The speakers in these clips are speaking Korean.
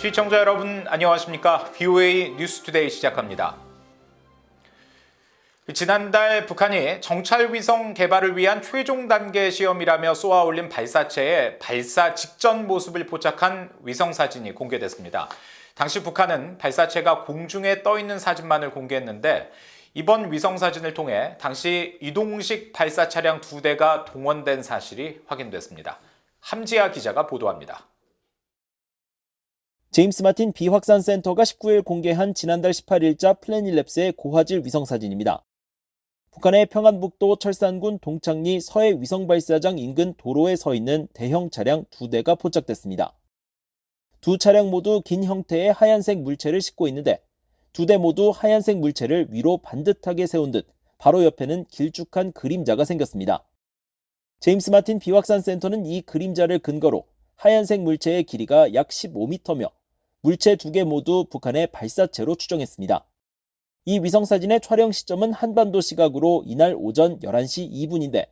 시청자 여러분 안녕하십니까? VOA 뉴스투데이 시작합니다. 지난달 북한이 정찰위성 개발을 위한 최종 단계 시험이라며 쏘아올린 발사체의 발사 직전 모습을 포착한 위성사진이 공개됐습니다. 당시 북한은 발사체가 공중에 떠 있는 사진만을 공개했는데 이번 위성사진을 통해 당시 이동식 발사 차량 2대가 동원된 사실이 확인됐습니다. 함지아 기자가 보도합니다. 제임스 마틴 비확산 센터가 19일 공개한 지난달 18일자 플래닛랩스의 고화질 위성사진입니다. 북한의 평안북도 철산군 동창리 서해 위성발사장 인근 도로에 서 있는 대형 차량 2대가 포착됐습니다. 두 차량 모두 긴 형태의 하얀색 물체를 싣고 있는데 2대 모두 하얀색 물체를 위로 반듯하게 세운 듯 바로 옆에는 길쭉한 그림자가 생겼습니다. 제임스 마틴 비확산 센터는 이 그림자를 근거로 하얀색 물체의 길이가 약 15m며 물체 2개 모두 북한의 발사체로 추정했습니다. 이 위성사진의 촬영 시점은 한반도 시각으로 이날 오전 11시 2분인데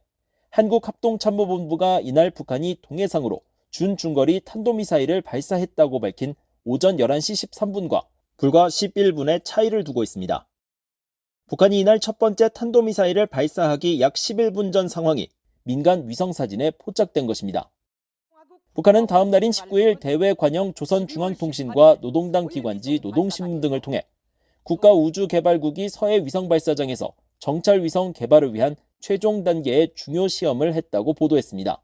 한국합동참모본부가 이날 북한이 동해상으로 준중거리 탄도미사일을 발사했다고 밝힌 오전 11시 13분과 불과 11분의 차이를 두고 있습니다. 북한이 이날 첫 번째 탄도미사일을 발사하기 약 11분 전 상황이 민간 위성사진에 포착된 것입니다. 북한은 다음 날인 19일 대외관영 조선중앙통신과 노동당 기관지 노동신문 등을 통해 국가우주개발국이 서해 위성발사장에서 정찰위성 개발을 위한 최종 단계의 중요 시험을 했다고 보도했습니다.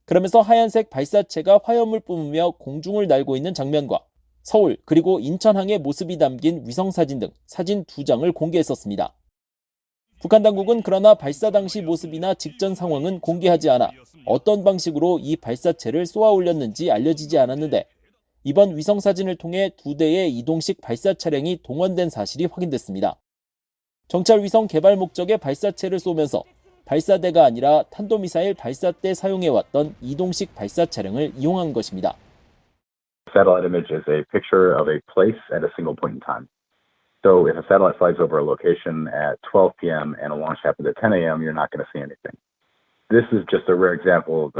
그러면서 하얀색 발사체가 화염을 뿜으며 공중을 날고 있는 장면과 서울 그리고 인천항의 모습이 담긴 위성사진 등 사진 2장을 공개했었습니다. 북한 당국은 그러나 발사 당시 모습이나 직전 상황은 공개하지 않아 어떤 방식으로 이 발사체를 쏘아 올렸는지 알려지지 않았는데 이번 위성사진을 통해 2대의 이동식 발사 차량이 동원된 사실이 확인됐습니다. 정찰위성 개발 목적의 발사체를 쏘면서 발사대가 아니라 탄도미사일 발사 때 사용해왔던 이동식 발사 차량을 이용한 것입니다. Satellite image is a picture of a place at a single point in time. So if a satellite flies over a location at 12 p.m. and a launch happens at 10 a.m., you're not going to see anything. This is just a rare example of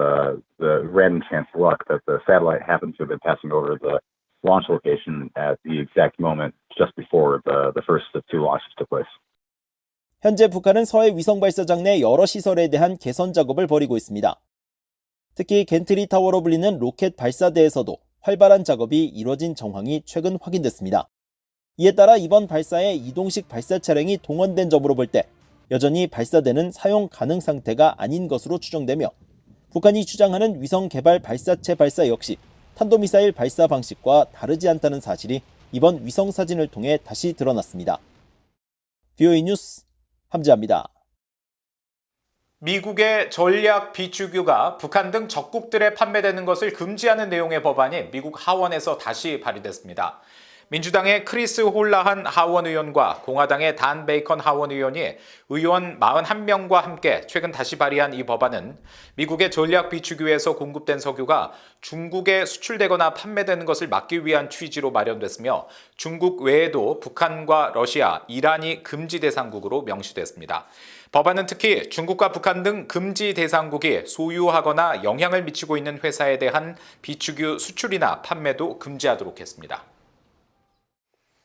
the random chance luck that the satellite happens to have been passing over the launch location at the exact moment just before the first of two launches took place. 현재 북한은 서해 위성발사장 내 여러 시설에 대한 개선 작업을 벌이고 있습니다. 특히 겐트리 타워로 불리는 로켓 발사대에서도 활발한 작업이 이뤄진 정황이 최근 확인됐습니다. 이에 따라 이번 발사에 이동식 발사 차량이 동원된 점으로 볼 때 여전히 발사대는 사용 가능 상태가 아닌 것으로 추정되며 북한이 주장하는 위성 개발 발사체 발사 역시 탄도미사일 발사 방식과 다르지 않다는 사실이 이번 위성 사진을 통해 다시 드러났습니다. VOA 뉴스 함지아입니다. 미국의 전략 비축유가 북한 등 적국들에 판매되는 것을 금지하는 내용의 법안이 미국 하원에서 다시 발의됐습니다. 민주당의 크리스 홀라한 하원 의원과 공화당의 단 베이컨 하원 의원이 의원 41명과 함께 최근 다시 발의한 이 법안은 미국의 전략 비축유에서 공급된 석유가 중국에 수출되거나 판매되는 것을 막기 위한 취지로 마련됐으며 중국 외에도 북한과 러시아, 이란이 금지 대상국으로 명시됐습니다. 법안은 특히 중국과 북한 등 금지 대상국이 소유하거나 영향을 미치고 있는 회사에 대한 비축유 수출이나 판매도 금지하도록 했습니다.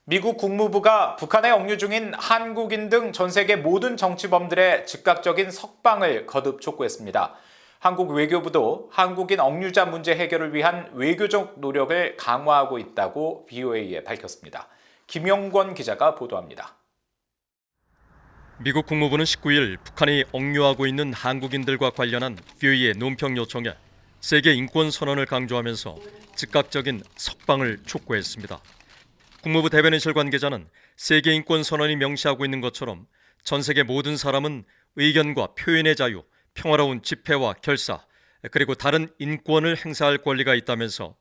미국 국무부가 북한에 억류 중인 한국인 등 전 세계 모든 정치범들의 즉각적인 석방을 거듭 촉구했습니다. 한국 외교부도 한국인 억류자 문제 해결을 위한 외교적 노력을 강화하고 있다고 VOA에 밝혔습니다. 김영권 기자가 보도합니다. 미국 국무부는 19일 북한이 억류하고 있는 한국인들과 관련한 VOA의 논평 요청에 세계 인권 선언을 강조하면서 즉각적인 석방을 촉구했습니다. 국무부 대변인실 관계자는 세계 인권 선언이 명시하고 있는 것처럼 전 세계 모든 사람은 의견과 표현의 자유, 평화로운 집회와 결사, 그리고 다른 인권을 행사할 권리가 있다면서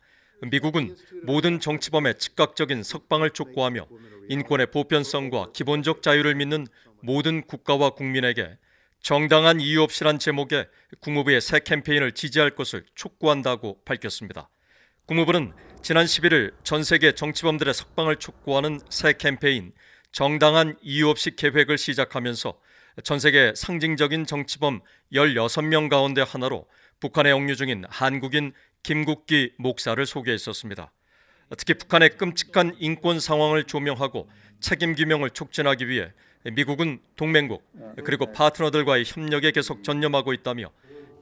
미국은 모든 정치범의 즉각적인 석방을 촉구하며 인권의 보편성과 기본적 자유를 믿는 모든 국가와 국민에게 정당한 이유 없이란 제목의 국무부의 새 캠페인을 지지할 것을 촉구한다고 밝혔습니다. 국무부는 지난 11일 전 세계 정치범들의 석방을 촉구하는 새 캠페인 정당한 이유 없이 계획을 시작하면서 전 세계 상징적인 정치범 16명 가운데 하나로 북한에 억류 중인 한국인 김국기 목사를 소개했었습니다. 특히 북한의 끔찍한 인권 상황을 조명하고 책임 규명을 촉진하기 위해 미국은 동맹국 그리고 파트너들과의 협력에 계속 전념하고 있다며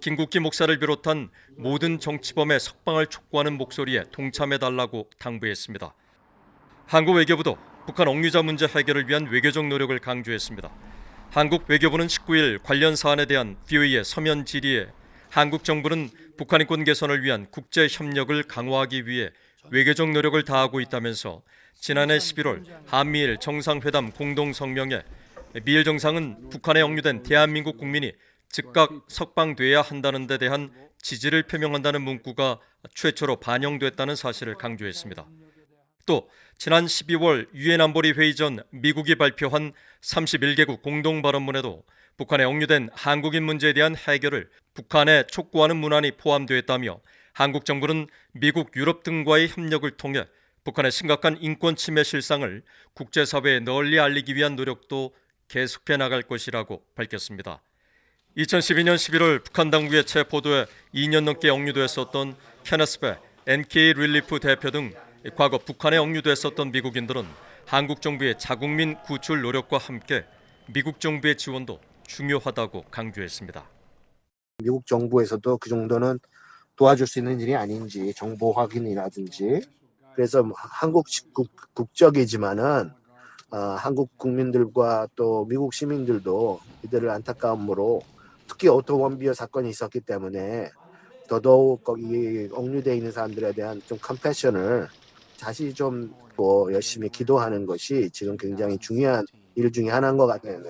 김국기 목사를 비롯한 모든 정치범의 석방을 촉구하는 목소리에 동참해달라고 당부했습니다. 한국 외교부도 북한 억류자 문제 해결을 위한 외교적 노력을 강조했습니다. 한국 외교부는 19일 관련 사안에 대한 VOA의 서면 질의에 한국 정부는 북한 인권 개선을 위한 국제 협력을 강화하기 위해 외교적 노력을 다하고 있다면서 지난해 11월 한미일 정상회담 공동 성명에 미일 정상은 북한에 억류된 대한민국 국민이 즉각 석방돼야 한다는 데 대한 지지를 표명한다는 문구가 최초로 반영됐다는 사실을 강조했습니다. 또 지난 12월 유엔 안보리 회의 전 미국이 발표한 31개국 공동 발언문에도 북한에 억류된 한국인 문제에 대한 해결을 북한에 촉구하는 문안이 포함되었다며 한국 정부는 미국, 유럽 등과의 협력을 통해 북한의 심각한 인권 침해 실상을 국제사회에 널리 알리기 위한 노력도 계속해 나갈 것이라고 밝혔습니다. 2012년 11월 북한 당국의 체포도에 2년 넘게 억류됐었던 케네스 배, NK 릴리프 대표 등 과거 북한에 억류됐었던 미국인들은 한국 정부의 자국민 구출 노력과 함께 미국 정부의 지원도 중요하다고 강조했습니다. 미국 정부에서도 그 정도는 도와줄 수 있는 일이 아닌지 정보 확인이라든지 그래서 한국 국적이지만은 한국 국민들과 또 미국 시민들도 이들을 안타까움으로 특히 오토 원비어 사건이 있었기 때문에 더더욱 거기 억류되어 있는 사람들에 대한 좀 컴패션을 다시 좀 열심히 기도하는 것이 지금 굉장히 중요한 일 중에 하나인 것 같아요.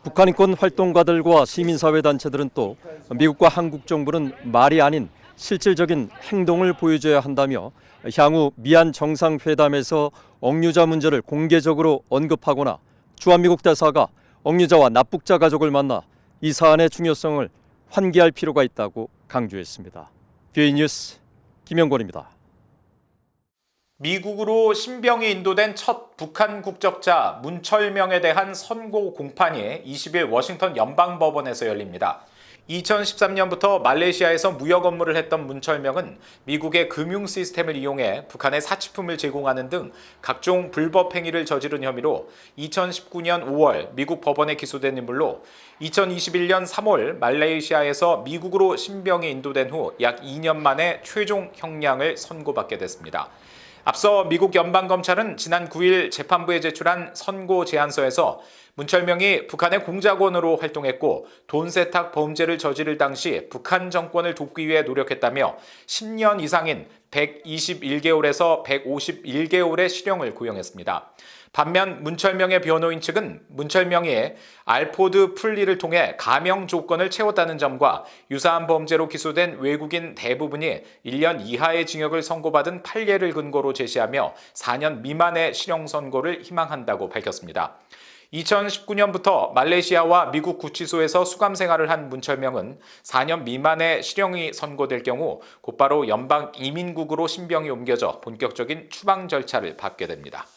북한 인권 활동가들과 시민사회 단체들은 또 미국과 한국 정부는 말이 아닌 실질적인 행동을 보여줘야 한다며 향후 미한 정상회담에서 억류자 문제를 공개적으로 언급하거나 주한미국 대사가 억류자와 납북자 가족을 만나 이 사안의 중요성을 환기할 필요가 있다고 강조했습니다. VOA 뉴스 김영권입니다. 미국으로 신병이 인도된 첫 북한 국적자 문철명에 대한 선고 공판이 20일 워싱턴 연방법원에서 열립니다. 2013년부터 말레이시아에서 무역 업무를 했던 문철명은 미국의 금융 시스템을 이용해 북한에 사치품을 제공하는 등 각종 불법 행위를 저지른 혐의로 2019년 5월 미국 법원에 기소된 인물로 2021년 3월 말레이시아에서 미국으로 신병이 인도된 후 약 2년 만에 최종 형량을 선고받게 됐습니다. 앞서 미국 연방검찰은 지난 9일 재판부에 제출한 선고 제안서에서 문철명이 북한의 공작원으로 활동했고 돈 세탁 범죄를 저지를 당시 북한 정권을 돕기 위해 노력했다며 10년 이상인 121개월에서 151개월의 실형을 구형했습니다. 반면 문철명의 변호인 측은 문철명이 알포드 풀리를 통해 가명 조건을 채웠다는 점과 유사한 범죄로 기소된 외국인 대부분이 1년 이하의 징역을 선고받은 판례를 근거로 제시하며 4년 미만의 실형 선고를 희망한다고 밝혔습니다. 2019년부터 말레이시아와 미국 구치소에서 수감 생활을 한 문철명은 4년 미만의 실형이 선고될 경우 곧바로 연방 이민국으로 신병이 옮겨져 본격적인 추방 절차를 밟게 됩니다.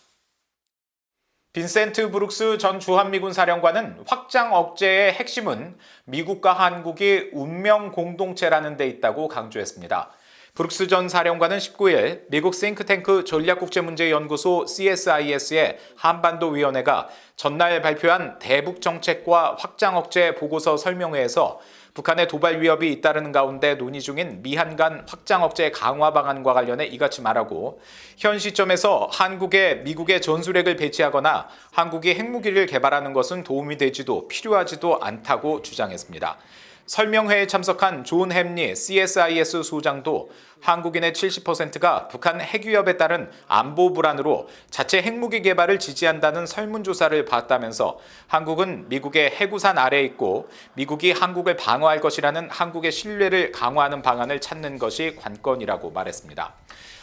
빈센트 브룩스 전 주한미군 사령관은 확장 억제의 핵심은 미국과 한국이 운명 공동체라는 데 있다고 강조했습니다. 브룩스 전 사령관은 19일 미국 싱크탱크 전략국제문제연구소 CSIS의 한반도위원회가 전날 발표한 대북정책과 확장억제 보고서 설명회에서 북한의 도발 위협이 잇따르는 가운데 논의 중인 미한 간 확장억제 강화 방안과 관련해 이같이 말하고 현 시점에서 한국에 미국의 전술핵을 배치하거나 한국이 핵무기를 개발하는 것은 도움이 되지도 필요하지도 않다고 주장했습니다. 설명회에 참석한 존 햄리 CSIS 소장도 한국인의 70%가 북한 핵위협에 따른 안보 불안으로 자체 핵무기 개발을 지지한다는 설문조사를 봤다면서 한국은 미국의 핵우산 아래에 있고 미국이 한국을 방어할 것이라는 한국의 신뢰를 강화하는 방안을 찾는 것이 관건이라고 말했습니다.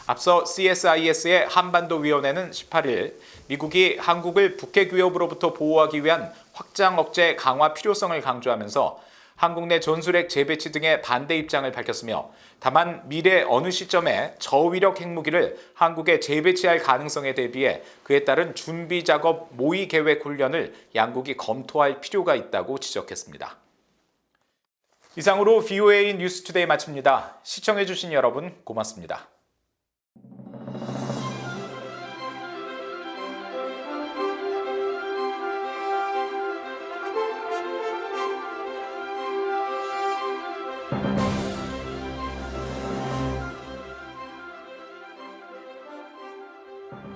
앞서 CSIS의 한반도위원회는 18일 미국이 한국을 북핵 위협으로부터 보호하기 위한 확장 억제 강화 필요성을 강조하면서 한국 내 전술핵 재배치 등의 반대 입장을 밝혔으며 다만 미래 어느 시점에 저위력 핵무기를 한국에 재배치할 가능성에 대비해 그에 따른 준비 작업 모의 계획 훈련을 양국이 검토할 필요가 있다고 지적했습니다. 이상으로 VOA 뉴스투데이 마칩니다. 시청해주신 여러분 고맙습니다.